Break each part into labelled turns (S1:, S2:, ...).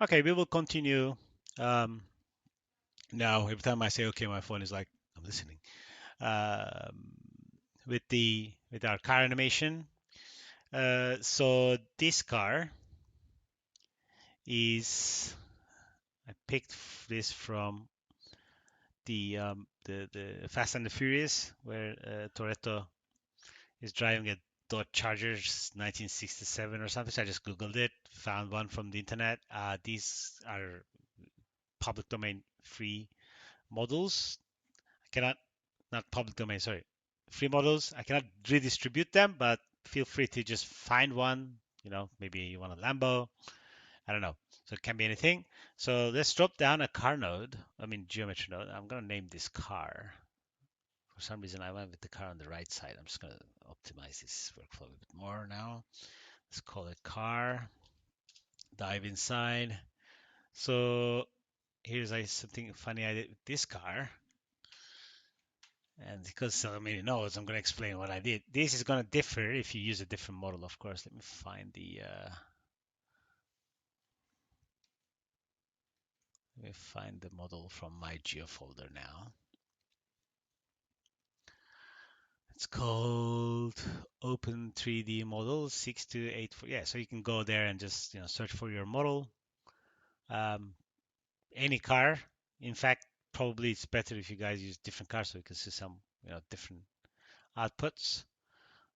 S1: Okay, we will continue. Um, Now, every time I say okay, my phone is like, I'm listening. Um, with our car animation. So this car is I picked this from the Fast and the Furious, where Toretto is driving a Dodge Charger 1967 or something. So I just Googled it, found one from the internet. These are public domain free models. I cannot, not public domain, sorry, free models. I cannot redistribute them, but feel free to just find one. Maybe you want a Lambo. I don't know. So it can be anything. So let's drop down a car node. I mean, geometry node. I'm going to name this car. For some reason, I went with the car on the right side. I'm just going to optimize this workflow a bit more now. Let's call it car. Dive inside. So here's something funny I did with this car. And because so many nodes, I'm going to explain what I did. This is going to differ if you use a different model, of course. Let me find the model from my geo folder now. It's called Open 3D Model 6284. Yeah, so you can go there and just search for your model. Um, any car. In fact, probably it's better if you guys use different cars so you can see some different outputs.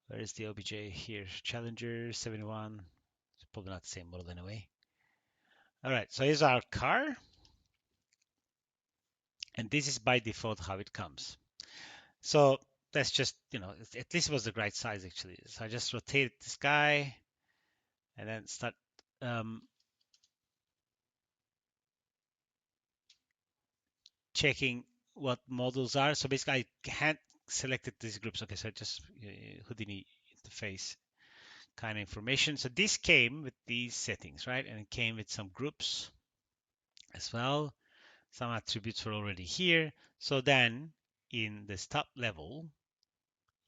S1: Where is the OBJ here? Challenger 71. It's probably not the same model anyway. All right, so here's our car, and this is by default how it comes. So that's just, at least it was the right size actually. So I just rotate this guy and then start um, checking what models are. So basically, I had selected these groups. Okay, so just Houdini interface kind of information. So this came with these settings, right? And it came with some groups as well. Some attributes were already here. So then in the top level,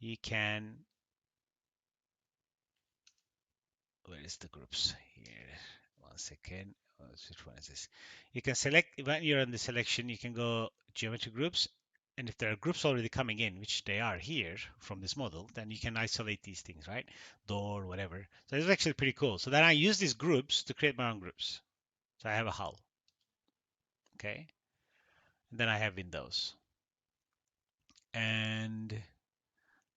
S1: you can, where is the groups here? One second. Which one is this? You can select, when you're in the selection, you can go geometry groups. And if there are groups already coming in, which they are here from this model, then you can isolate these things, right? Door, whatever. So it's actually pretty cool. So then I use these groups to create my own groups. So I have a hull, okay? And then I have windows. And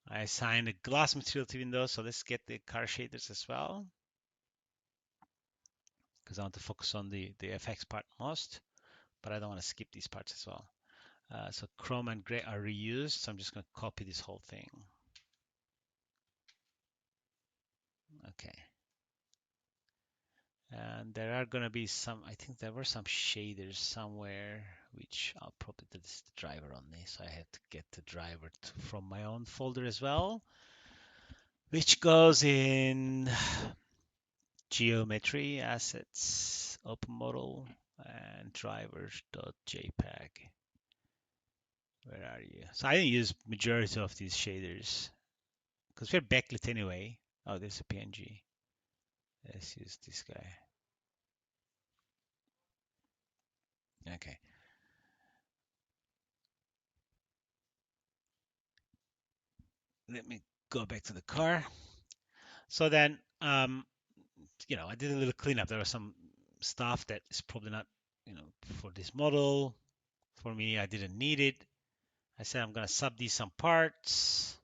S1: I assign a glass material to windows. So let's get the car shaders as well, because I want to focus on the FX part most, but I don't want to skip these parts as well. So chrome and gray are reused. So I'm just going to copy this whole thing. Okay. And there are going to be some, I think there were some shaders somewhere, which I'll probably do this driver only. So I have to get the driver from my own folder as well, which goes in geometry, assets, open model, and drivers.jpg. Where are you? So I didn't use majority of these shaders because we're backlit anyway. Oh, there's a PNG. Let's use this guy. Okay. Let me go back to the car. So then, I did a little cleanup. There was some stuff that is probably not, for this model. For me, I didn't need it. I said I'm gonna sub these some parts.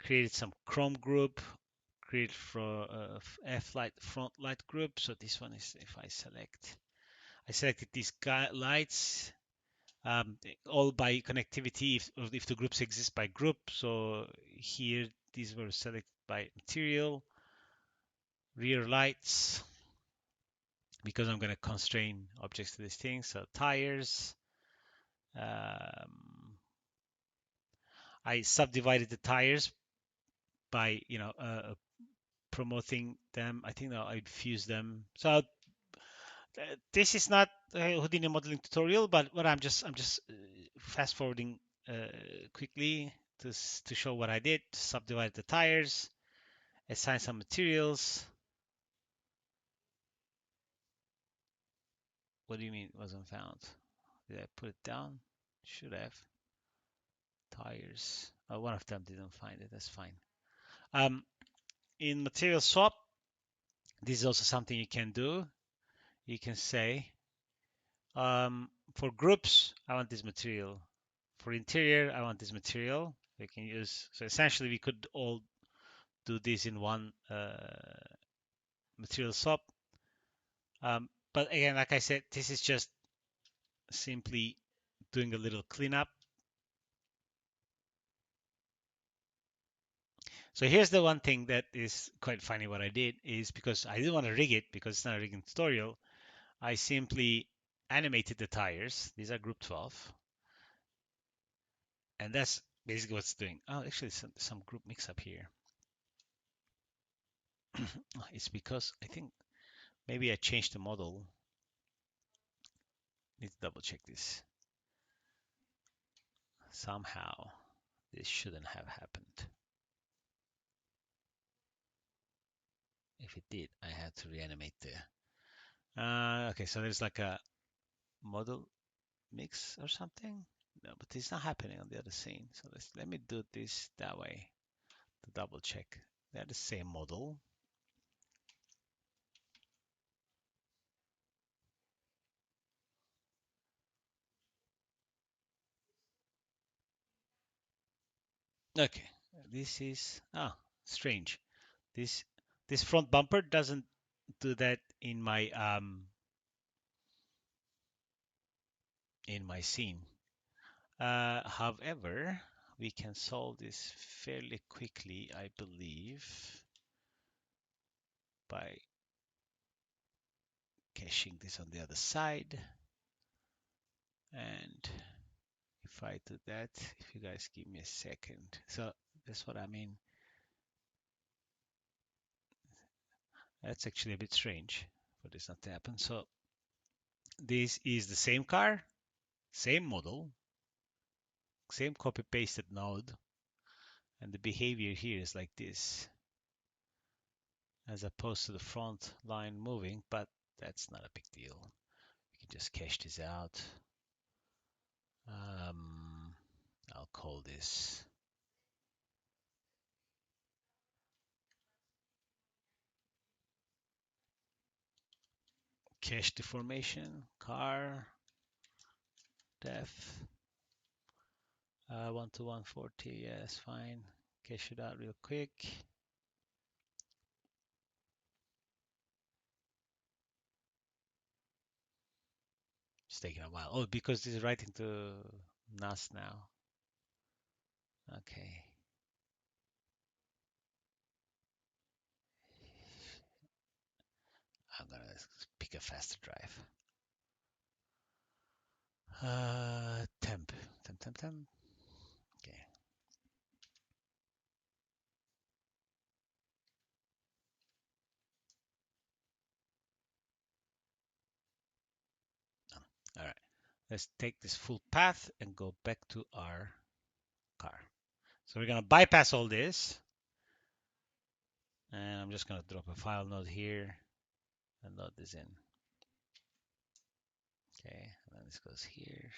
S1: Created some Chrome group. Create for F light front light group. So this one is if I selected these lights. All by connectivity if the groups exist by group. So here these were selected by material, rear lights, because I'm going to constrain objects to this thing. So tires, I subdivided the tires by promoting them. I think that I'd fuse them. So this is not a Houdini modeling tutorial, but what I'm just fast forwarding quickly to show what I did. Subdivide the tires, assign some materials. What do you mean wasn't found? Did I put it down? Should have. Tires. Oh, one of them didn't find it. That's fine. In material swap, this is also something you can do. You can say, for groups, I want this material. For interior, I want this material. We can use, so essentially we could all do this in one material swap. But again, like I said, this is just simply doing a little cleanup. So here's the one thing that is quite funny. What I did is, because I didn't want to rig it because it's not a rigging tutorial, I simply animated the tires. These are group 12. And that's basically what's doing. Oh, actually some group mix up here. It's because I think maybe I changed the model. Need to double check this. Somehow this shouldn't have happened. If it did, I had to reanimate the. Okay, so there's like a model mix or something. No, but it's not happening on the other scene. So let me do this that way to double check. They're the same model. Okay, this is strange. This front bumper doesn't do that in my scene. However, we can solve this fairly quickly, I believe, by caching this on the other side. And if I do that, if you guys give me a second. So that's what I mean. That's actually a bit strange for this not to happen. So this is the same car, same model, same copy pasted node, and the behavior here is like this, as opposed to the front line moving, but that's not a big deal. You can just cache this out. I'll call this cache deformation, car, def, 1 to 140, yeah, that's fine. Cache it out real quick. It's taking a while. Oh, because this is writing to NAS now. Okay. I'm gonna pick a faster drive. Temp. Okay. All right. Let's take this full path and go back to our car. So we're gonna bypass all this. And I'm just gonna drop a file node here and load this in. Okay, and then this goes here.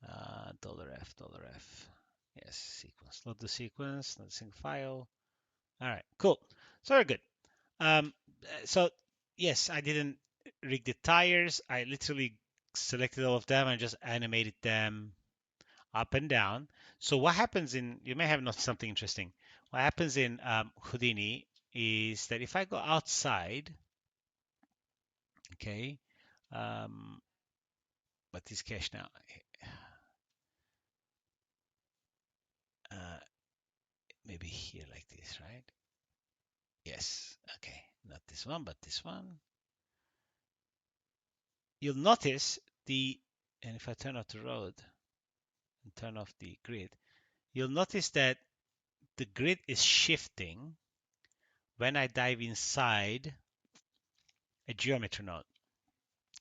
S1: $f. Yes, sequence. Load the sequence, not a single file. All right, cool. So we're good. So yes, I didn't rig the tires. I literally selected all of them and just animated them up and down. So what happens you may have noticed something interesting. What happens in Houdini is that if I go outside, okay, but this cache now, maybe here like this, right? Yes, okay, not this one, but this one. You'll notice and if I turn off the road and turn off the grid, you'll notice that the grid is shifting when I dive inside a geometry node.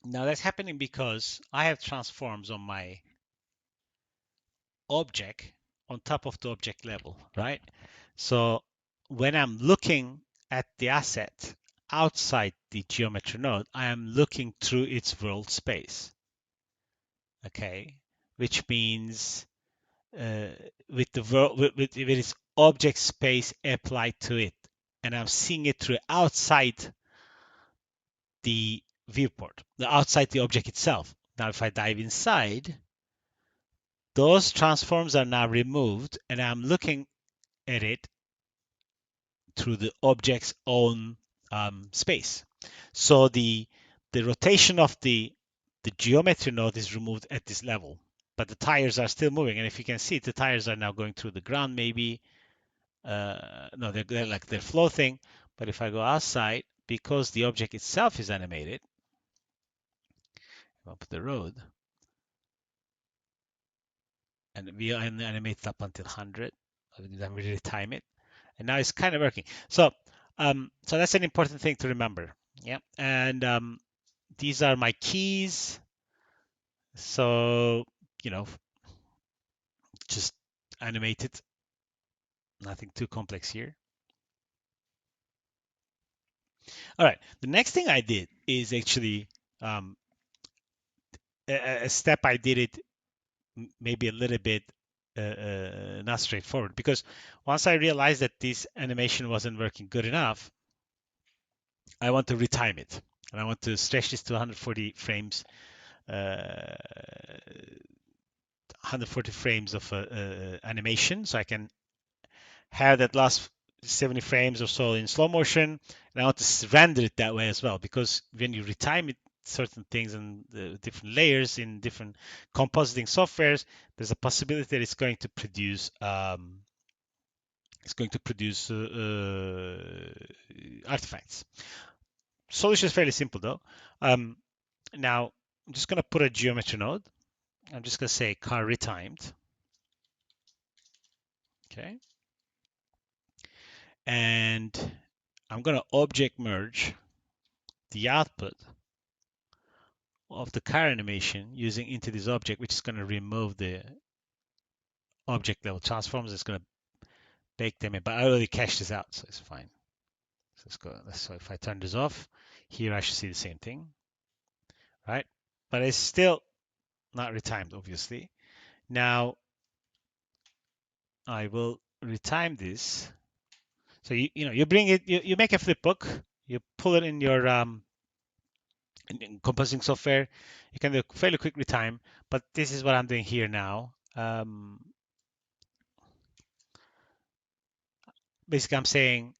S1: Now that's happening because I have transforms on my object on top of the object level, right? So when I'm looking at the asset, outside the geometry node, I am looking through its world space. Okay, which means with the with its object space applied to it, and I'm seeing it through outside the viewport, the outside the object itself. Now, if I dive inside, those transforms are now removed, and I'm looking at it through the object's own space. So the rotation of the geometry node is removed at this level, but the tires are still moving. And if you can see, the tires are now going through the ground. Maybe no, they're like they're floating. But if I go outside, because the object itself is animated, up the road, and we animate up until 100. Then we retime it, and now it's kind of working. So that's an important thing to remember. Yeah, and these are my keys. So just animate it. Nothing too complex here. All right. The next thing I did is actually um, a step I did it maybe a little bit not straightforward, because once I realized that this animation wasn't working good enough, I want to retime it, and I want to stretch this to 140 frames, 140 frames of animation, so I can have that last 70 frames or so in slow motion, and I want to render it that way as well, because when you retime it, certain things and different layers in different compositing softwares, there's a possibility that it's going to produce artifacts. Solution is fairly simple though. Now I'm just going to put a geometry node. I'm just going to say car retimed. Okay. And I'm going to object merge the output of the car animation using into this object, which is going to remove the object level transforms. It's going to bake them in, but I already cached this out, so it's fine. So let's go. So if I turn this off, here I should see the same thing, right? But it's still not retimed, obviously. Now I will retime this. So you bring it, you make a flip book, you pull it in your in composing software. You can do a fairly quick retime, but this is what I'm doing here now. Basically, I'm saying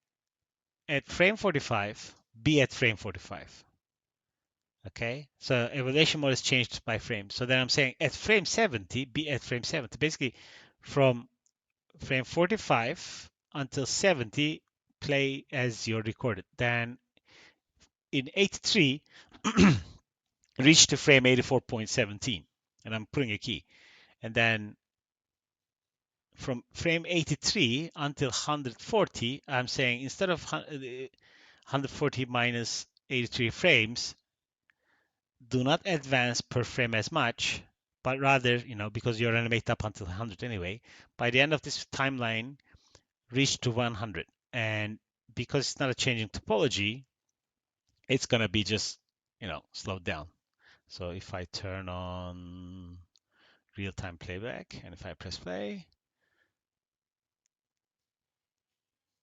S1: at frame 45, be at frame 45. Okay, so evaluation mode is changed by frame. So then I'm saying at frame 70, be at frame 70. Basically, from frame 45 until 70, play as you're recorded. Then in 83, reach to frame 84.17, and I'm putting a key. And then from frame 83 until 140, I'm saying instead of 140 minus 83 frames, do not advance per frame as much, but rather, because you're animate up until 100 anyway, by the end of this timeline, reach to 100. And because it's not a changing topology, it's going to be just, slowed down. So if I turn on real-time playback, and if I press play,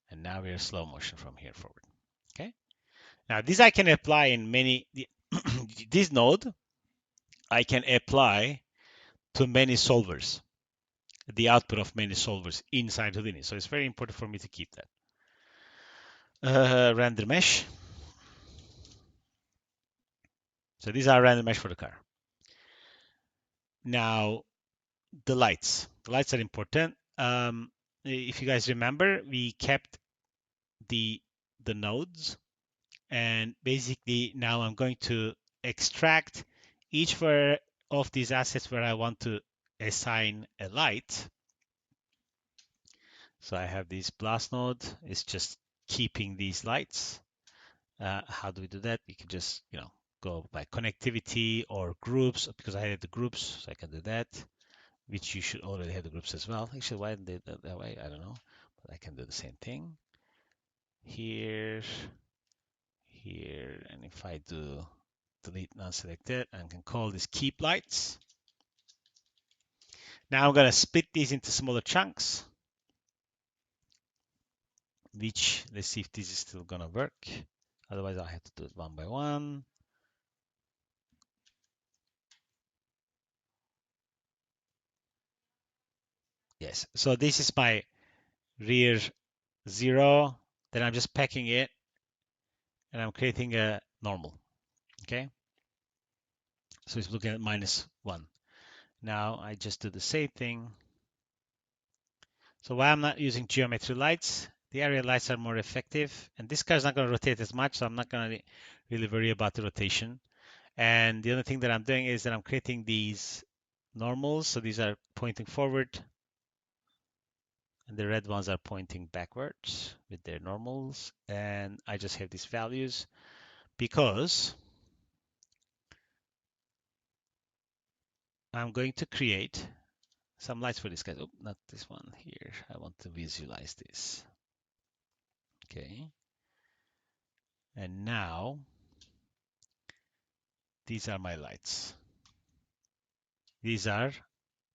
S1: and now we're slow motion from here forward. Okay. Now this I can apply in many, this node I can apply to many solvers, the output of many solvers inside Houdini. So it's very important for me to keep that. Render mesh. So these are render mesh for the car. Now the lights. The lights are important. If you guys remember, we kept the nodes, and basically now I'm going to extract each of these assets where I want to assign a light. So I have this blast node. It's just keeping these lights. How do we do that? You can just, go by connectivity or groups, because I had the groups, so I can do that, which you should already have the groups as well. Actually, why didn't they do that way? I don't know, but I can do the same thing. Here, here, and if I do delete non-selected, I can call this keep lights. Now I'm going to split these into smaller chunks, which let's see if this is still going to work. Otherwise, I have to do it one by one. Yes, so this is my rear 0. Then I'm just packing it and I'm creating a normal. Okay, so it's looking at -1. Now I just do the same thing. So why I'm not using geometry lights, the area lights are more effective, and this car is not going to rotate as much, so I'm not going to really worry about the rotation. And the other thing that I'm doing is that I'm creating these normals, so these are pointing forward, and the red ones are pointing backwards with their normals, and I just have these values because I'm going to create some lights for this guy. Oh, not this one here. I want to visualize this. Okay. And now these are my lights. These are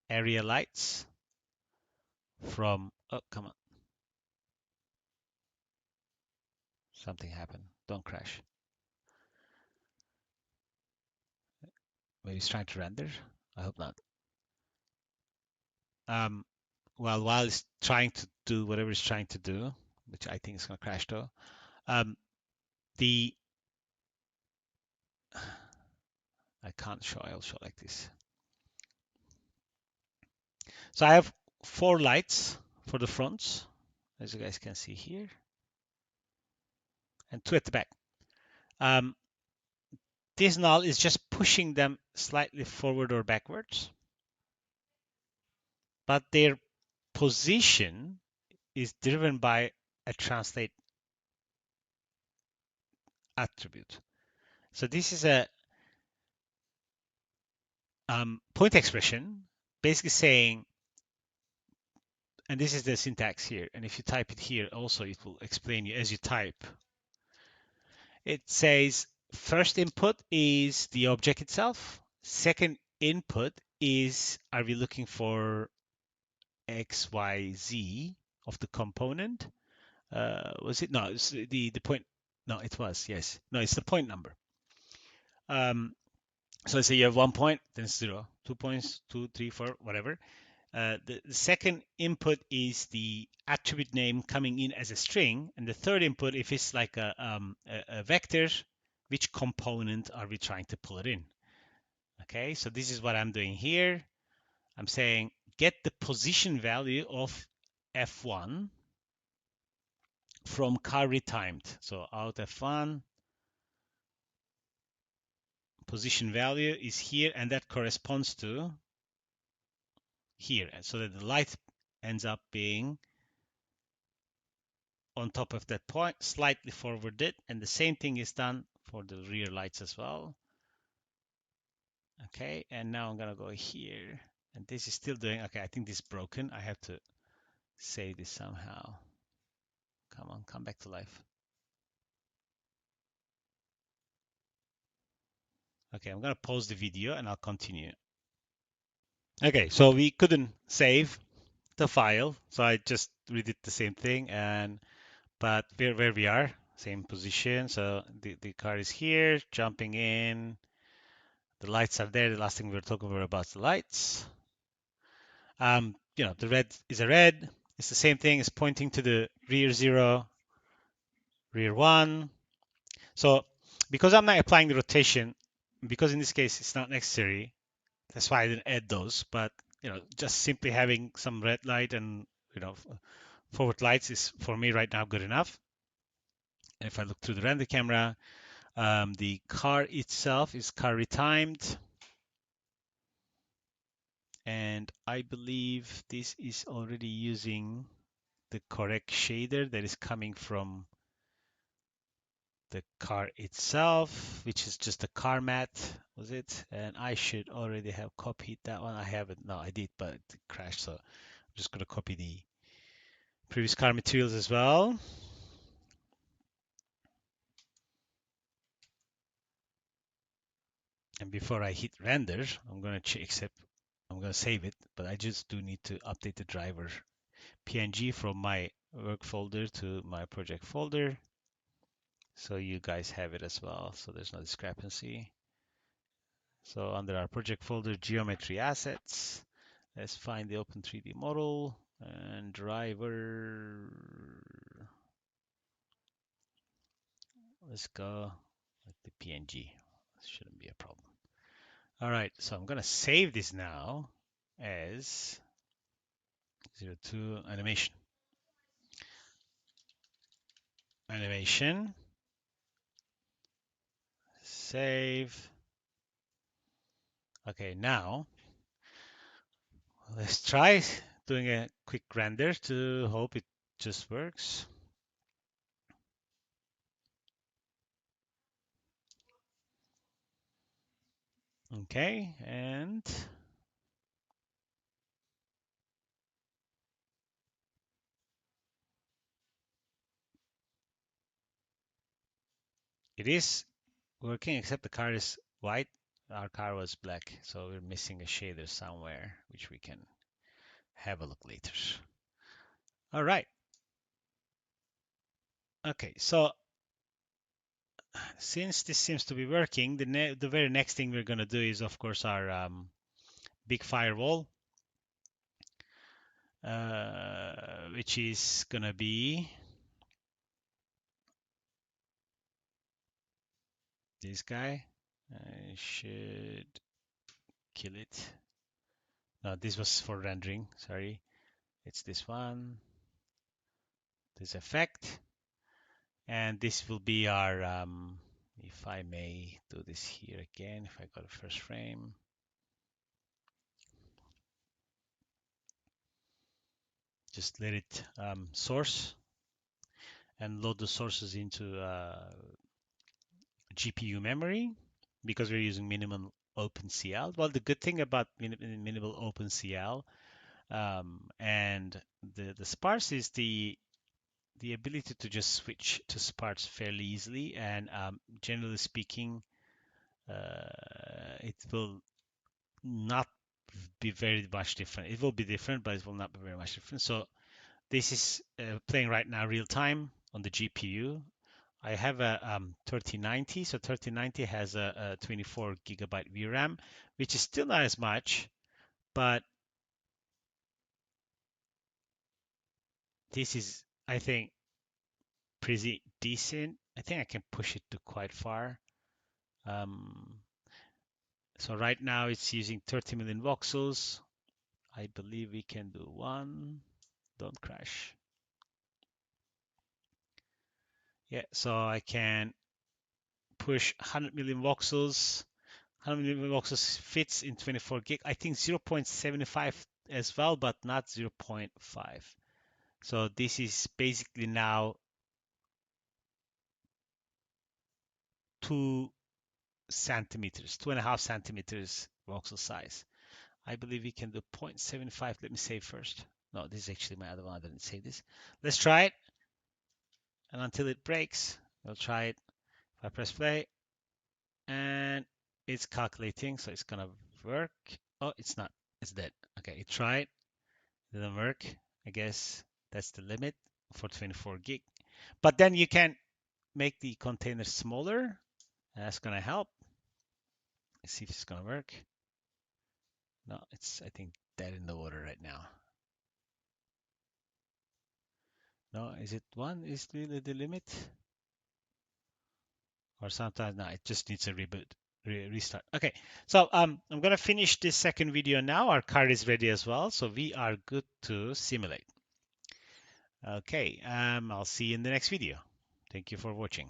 S1: area lights from, oh, come on. Something happened. Don't crash. Maybe it's trying to render. I hope not. Well, while it's trying to do whatever it's trying to do, which I think is going to crash though, the I can't show. I'll show like this. So I have 4 lights for the fronts, as you guys can see here, and 2 at the back. This null is just pushing them slightly forward or backwards, but their position is driven by a translate attribute. So this is a point expression basically saying, and this is the syntax here, and if you type it here also, it will explain you as you type. It says first input is the object itself. Second input is, are we looking for X, Y, Z of the component? Was it? No, it's the point. No, it was, yes. No, it's the point number. So let's say you have 1 point, then it's 0, 2 points, 2, 3, 4, whatever. The second input is the attribute name coming in as a string, and the third input, if it's like a vector, which component are we trying to pull it in? Okay, so this is what I'm doing here. I'm saying get the position value of F1 from car retimed. So out F1, position value is here, and that corresponds to here, so that the light ends up being on top of that point, slightly forwarded, and the same thing is done for the rear lights as well. Okay, and now I'm gonna go here, and this is still doing, okay, I think this is broken. I have to save this somehow. Come on, come back to life. Okay, I'm gonna pause the video and I'll continue. Okay, so we couldn't save the file, so I just redid the same thing, and but where we are, same position. So the car is here, jumping in. The lights are there. The last thing we were talking about the lights. The red is a red. It's the same thing. It's pointing to the rear 0, rear 1. So because I'm not applying the rotation, because in this case it's not necessary, that's why I didn't add those. But just simply having some red light and forward lights is for me right now good enough. And if I look through the render camera, the car itself is car retimed. And I believe this is already using the correct shader that is coming from the car itself, which is just a car mat, was it? And I should already have copied that one. I haven't. No, I did, but it crashed. So I'm just going to copy the previous car materials as well. And before I hit render, I'm going to I'm going to save it, but I just do need to update the driver PNG from my work folder to my project folder. So you guys have it as well. So there's no discrepancy. So under our project folder, geometry assets, let's find the open 3D model and driver. Let's go with the PNG. Shouldn't be a problem. All right, so I'm gonna save this now as 02 animation. Animation. Save. Okay, now let's try doing a quick render to hope it just works. Okay, and it is working, except the car is white. Our car was black, so we're missing a shader somewhere, which we can have a look later. All right. Okay, so since this seems to be working, the very next thing we're going to do is, of course, our big firewall, which is going to be this guy. I should kill it. No, this was for rendering. Sorry. It's this one, this effect. And this will be our, if I may do this here again, if I go to first frame. Just let it source and load the sources into GPU memory because we're using minimal OpenCL. Well, the good thing about minimal OpenCL and the sparse is the ability to just switch to sparse fairly easily, and generally speaking, it will not be very much different. It will be different, but it will not be very much different. So this is playing right now real time on the GPU. I have a 3090, so 3090 has a 24 gigabyte VRAM, which is still not as much, but this is, I think, pretty decent. I think I can push it to quite far. Um, so right now it's using 30 million voxels. I believe we can do one. Don't crash. Yeah, so I can push 100 million voxels. 100 million voxels fits in 24 gig. I think 0.75 as well, but not 0.5. So this is basically now 2 centimeters, 2.5 centimeters voxel size. I believe we can do 0.75. Let me save first. No, this is actually my other one. I didn't save this. Let's try it. And until it breaks, we'll try it. If I press play and it's calculating, so it's gonna work. Oh, it's not. It's dead. Okay, it tried. Didn't work. I guess that's the limit for 24 gig. But then you can make the container smaller. That's gonna help. Let's see if it's gonna work. No, it's, I think, dead in the water right now. No, is it one? Is really the limit? Or sometimes, no, it just needs a reboot, restart. Okay, so I'm gonna finish this second video now. Our card is ready as well, so we are good to simulate. Okay, I'll see you in the next video. Thank you for watching.